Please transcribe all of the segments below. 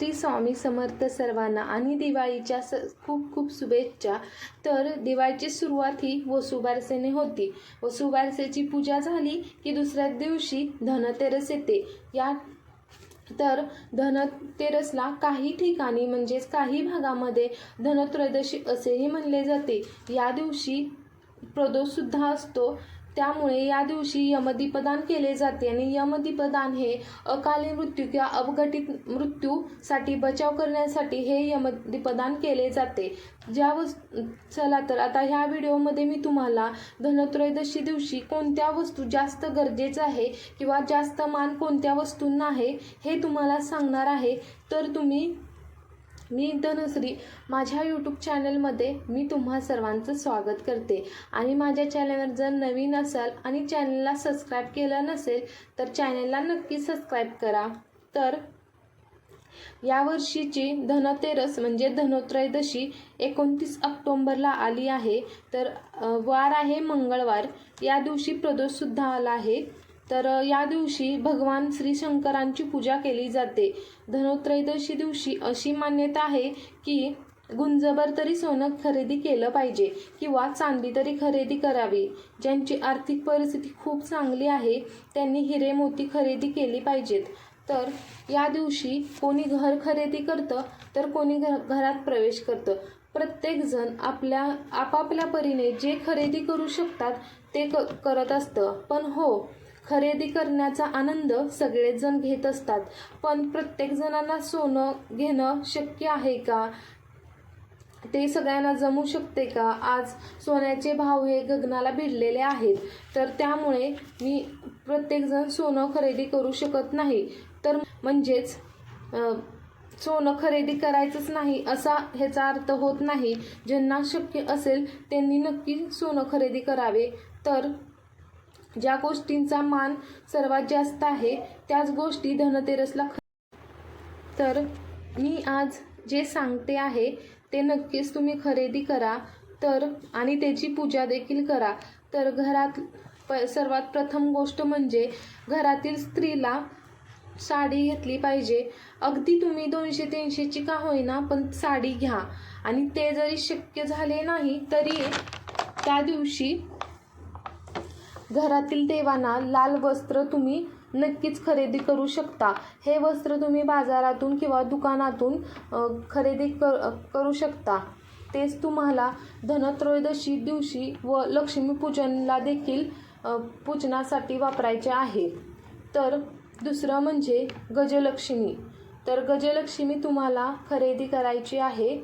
श्री स्वामी समर्थ सर्वांना आणि दिवाळीच्या खूप खूप शुभेच्छा। तर दिवाळीची सुरुवात ही वसुबारसेने होती। वसुबारसेची पूजा झाली की दुसऱ्या दिवशी धनतेरस येते। तर धनतेरसला काही ठिकाणी म्हणजेच काही भागामध्ये धनत्रयोदशी असेही म्हणले जाते। या दिवशी प्रदोषसुद्धा असतो, त्यामुळे या दिवशी यमदीपदान केले जाते आणि यमदीपदान हे अकाली मृत्यू किंवा अपघटित मृत्यूसाठी बचाव करण्यासाठी हे यमदीपदान केले जाते। चला तर आता ह्या व्हिडिओमध्ये मी तुम्हाला धनत्रयोदशी दिवशी कोणत्या वस्तू जास्त गरजेचं आहे किंवा जास्त मान कोणत्या वस्तूंना आहे हे तुम्हाला सांगणार आहे। तर मी धनश्री माझ्या यूट्यूब चॅनलमध्ये मी तुम्हा सर्वांचं स्वागत करते आणि माझ्या चॅनलवर जर नवीन असाल आणि चॅनलला सबस्क्राईब केलं नसेल तर चॅनलला नक्की सबस्क्राईब करा। तर यावर्षीची धनतेरस म्हणजे धनत्रयोदशी 29 ऑक्टोबरला आली आहे। तर वार आहे मंगळवार। या दिवशी प्रदोषसुद्धा आला आहे। तर या दिवशी भगवान श्री शंकरांची पूजा केली जाते। धनत्रयोदशी दिवशी अशी मान्यता आहे की गुंजभर तरी सोनं खरेदी केलं पाहिजे किंवा चांदी तरी खरेदी करावी। ज्यांची आर्थिक परिस्थिती खूप चांगली आहे त्यांनी हिरे मोती खरेदी केली पाहिजेत। तर या दिवशी कोणी घर खरेदी करतं तर कोणी घरात प्रवेश करतं। प्रत्येकजण आपापल्या परीने जे खरेदी करू शकतात ते करत असतं। पण हो, खरेदी करण्याचा आनंद सगळेच जण घेत असतात, पण प्रत्येक जणांना सोनं घेणं शक्य आहे का? ते सगळ्यांना जमू शकते का? आज सोन्याचे भाव हे गगनाला भिडलेले आहेत। तर त्यामुळे प्रत्येकजण सोनं खरेदी करू शकत नाही। तर म्हणजेच सोनं खरेदी करायचंच नाही असा ह्याचा अर्थ होत नाही। ज्यांना शक्य असेल त्यांनी नक्की सोनं खरेदी करावे। तर ज्या गोष्टींचा मान सर्वात जास्त आहे त्याच गोष्टी धनतेरसला तर मी आज जे सांगते आहे ते नक्कीच तुम्ही खरेदी करा आणि त्याची पूजा देखील करा। तर घरात सर्वात प्रथम गोष्ट म्हणजे घरातील स्त्रीला साडी घेतली पाहिजे। अगदी तुम्ही 200-300ची का होईना पण साडी घ्या आणि ते जरी शक्य झाले नाही तरी त्या दिवशी घरातील देवांना लाल वस्त्र तुम्ही नक्कीच खरेदी करू शकता। हे वस्त्र तुम्ही बाजारातून किंवा दुकानातून खरेदी करू शकता। तेच तुम्हाला धनत्रयोदशी दिवशी व लक्ष्मीपूजनला देखील पूजनासाठी वापरायचे आहे। तर दुसरं म्हणजे गजलक्ष्मी। तर गजलक्ष्मी तुम्हाला खरेदी करायची आहे,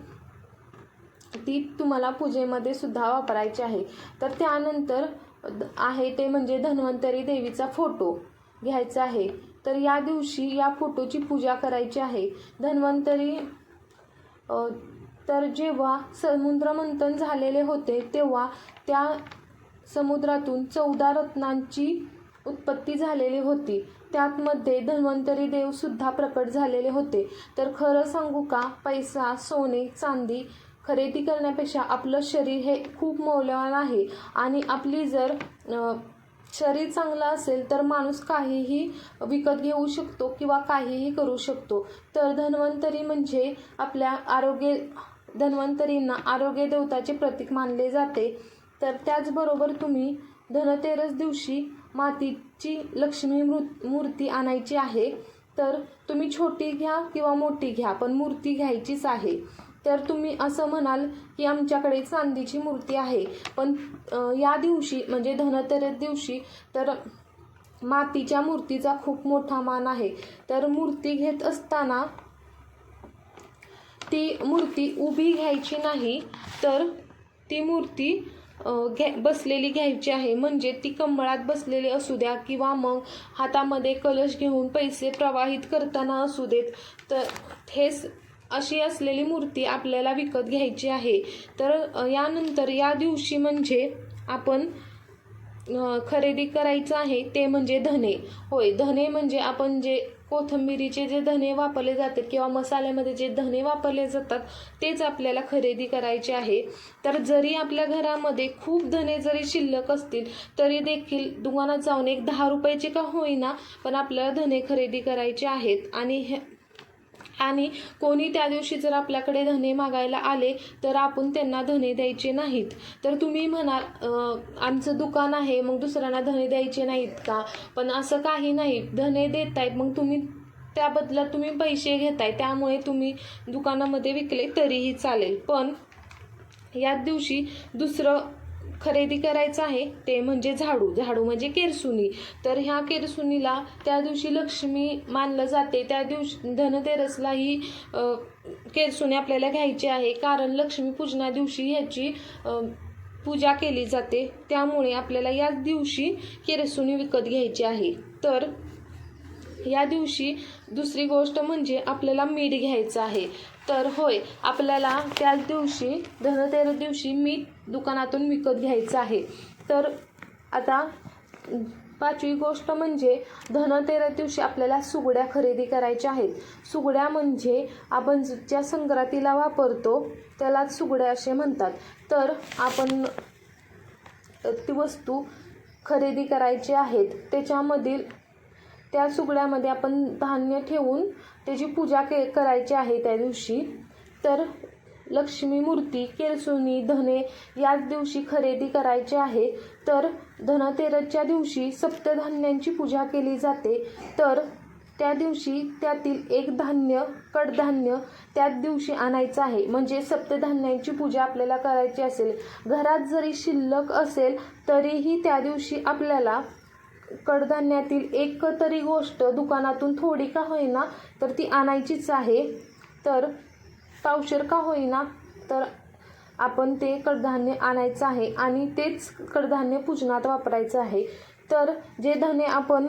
ती तुम्हाला पूजेमध्ये सुद्धा वापरायची आहे। तर त्यानंतर आहे ते म्हणजे धन्वंतरी देवीचा फोटो घ्यायचा आहे। तर या दिवशी या फोटोची पूजा करायची आहे। धन्वंतरी तर जेव्हा समुद्रमंथन झालेले होते तेव्हा त्या समुद्रातून 14 रत्नांची उत्पत्ती झालेली होती। त्यामध्ये धन्वंतरी देव सुद्धा प्रकट झालेले होते। तर खरं सांगू का, पैसा, सोने, चांदी खरेदी करण्यापेक्षा आपलं शरीर हे खूप मौल्यवान आहे आणि आपली जर शरीर चांगलं असेल तर माणूस काहीही विकत घेऊ शकतो किंवा काहीही करू शकतो। तर धन्वंतरी म्हणजे धन्वंतरींना आरोग्य देवताचे प्रतीक मानले जाते। तर त्याचबरोबर तुम्ही धनतेरस दिवशी मातीची लक्ष्मी मूर्ती आणायची आहे। तर तुम्ही छोटी घ्या किंवा मोठी घ्या पण मूर्ती घ्यायचीच आहे। तर तुम्ही असं म्हणाल की आमच्याकडे चांदीची मूर्ती आहे, पण या दिवशी म्हणजे धनतेरस दिवशी तर मातीच्या मूर्तीचा खूप मोठा मान आहे। तर मूर्ती घेत असताना ती मूर्ती उभी घ्यायची नाही, तर ती मूर्ती बसलेली घ्यायची आहे। म्हणजे ती कमळात बसलेली असू द्या किंवा मग हातामध्ये कलश घेऊन पैसे प्रवाहित करताना असू देत, तर अशी असलेली मूर्ती आपल्याला विकत घ्यायची आहे। तर यानंतर या दिवशी म्हणजे आपण खरेदी करायचं आहे ते म्हणजे धने। होय, धने म्हणजे आपण जे कोथिंबीरीचे जे धने वापरले जातात किंवा मसाल्यामध्ये जे धने वापरले जातात तेच आपल्याला खरेदी करायचे आहे। तर जरी आपल्या घरामध्ये खूप धने जरी शिल्लक असतील तरी देखील दुकानात जाऊन एक 10 रुपयाचे का होईना पण आपल्याला धने खरेदी करायचे आहेत आणि आणि कोणी त्या दिवशी जर आपल्याकडे धने मागायला आले तर आपण त्यांना धने द्यायचे नाहीत. तर तुम्ही म्हणाल आमचं दुकान आहे मग दुसऱ्यांना धने द्यायचे नाहीत का? पण असं काही नाही, धने देतायत मग तुम्ही त्या बदल्यात तुम्ही पैसे घेताय, त्यामुळे तुम्ही दुकानामध्ये विकले तरीही चालेल. पण याच दिवशी दुसरं खरेदी करायचं आहे ते म्हणजे झाडू म्हणजे केरसुणी. तर ह्या केरसुणीला त्या दिवशी लक्ष्मी मानलं जाते. त्या दिवशी धनतेरसला ही केरसुणी आपल्याला घ्यायची आहे, कारण लक्ष्मीपूजना दिवशी ह्याची पूजा केली जाते. त्यामुळे आपल्याला याच दिवशी केरसुणी विकत घ्यायची आहे. तर या दिवशी दुसरी गोष्ट म्हणजे आपल्याला मीठ घ्यायचं आहे. तर होय, आपल्याला त्याच दिवशी धनतेरस दिवशी मीठ दुकानातून विकत घ्यायचं आहे. तर आता पाचवी गोष्ट म्हणजे धनतेरस दिवशी आपल्याला सुगड्या खरेदी करायच्या आहेत. सुगड्या म्हणजे आपण ज्या संक्रांतीला वापरतो त्यालाच सुगड्या असे म्हणतात. तर आपण ती वस्तू खरेदी करायची आहेत. त्याच्यामधील त्या सुगड्यामध्ये आपण धान्य ठेवून त्याची पूजा करायची आहे त्या दिवशी. तर लक्ष्मी मूर्ती, केरसुणी, धने याच दिवशी खरेदी करायचे आहे. तर धनतेरसच्या दिवशी सप्तधान्यांची पूजा केली जाते. तर त्या दिवशी त्यातील एक धान्य, कडधान्य त्याच दिवशी आणायचं आहे. म्हणजे सप्तधान्यांची पूजा आपल्याला करायची असेल, घरात जरी शिल्लक असेल तरीही त्या दिवशी आपल्याला कडधान्यातील एक तरी गोष्ट दुकानातून थोडी का होईना तर ती आणायचीच आहे. तर पावशेर का होईना तर आपण ते कडधान्य आणायचं आहे आणि तेच कडधान्य पूजनात वापरायचं आहे. तर जे धने आपण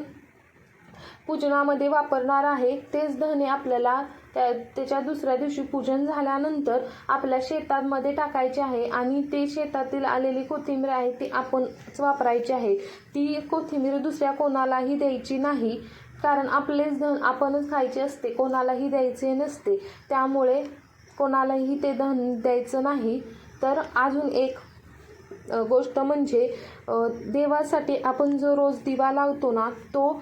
पूजनामध्ये वापरणार आहे तेच धने आपल्याला त्याच्या दुसऱ्या दिवशी पूजन झाल्यानंतर आपल्या शेतामध्ये टाकायचे आहे आणि ते शेतातील आलेली कोथिंबीर आहे ती आपणच वापरायची आहे. ती कोथिंबीर दुसऱ्या कोणालाही द्यायची नाही, कारण आपलेच धन आपणच खायचे असते, कोणालाही द्यायचे नसते. त्यामुळे कोणालाही ते धन द्यायचं नाही. तर अजून एक गोष्ट म्हणजे देवासाठी आपण जो रोज दिवा लावतो ना तो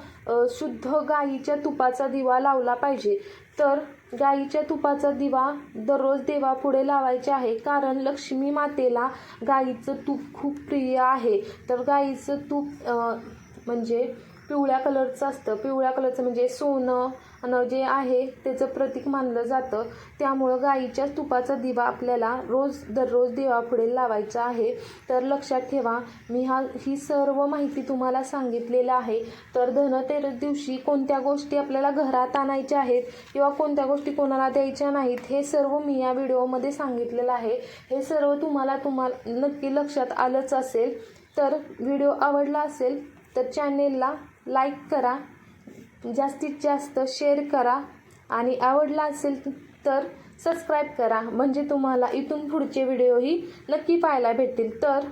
शुद्ध गाईच्या तुपाचा दिवा लावला पाहिजे. तर गाईच्या तुपाचा दिवा दररोज देवापुढे लावायचे आहे, कारण लक्ष्मी मातेला गाईचं तूप खूप प्रिय आहे. तर गाईचं तूप म्हणजे पिवळ्या कलरचं असतं. पिवळ्या कलरचं म्हणजे सोनं जे आहे त्याचं प्रतीक मानलं जातं. त्यामुळं गाईच्या तुपाचा दिवा आपल्याला दररोज देवापुढे लावायचा आहे. तर लक्षात ठेवा, मी ही सर्व माहिती तुम्हाला सांगितलेलं आहे. तर धनतेरस दिवशी कोणत्या गोष्टी आपल्याला घरात आणायच्या आहेत किंवा कोणत्या गोष्टी कोणाला द्यायच्या नाहीत हे सर्व मी या व्हिडिओमध्ये सांगितलेलं आहे. हे सर्व तुम्हाला नक्की लक्षात आलंच असेल. तर व्हिडिओ आवडला असेल तर चॅनेलला लाईक करा, जास्तीत जास्त शेअर करा आणि आवडला असेल तर सबस्क्राईब करा, म्हणजे तुम्हाला इथून पुढचे व्हिडिओही नक्की पाहायला भेटतील. तर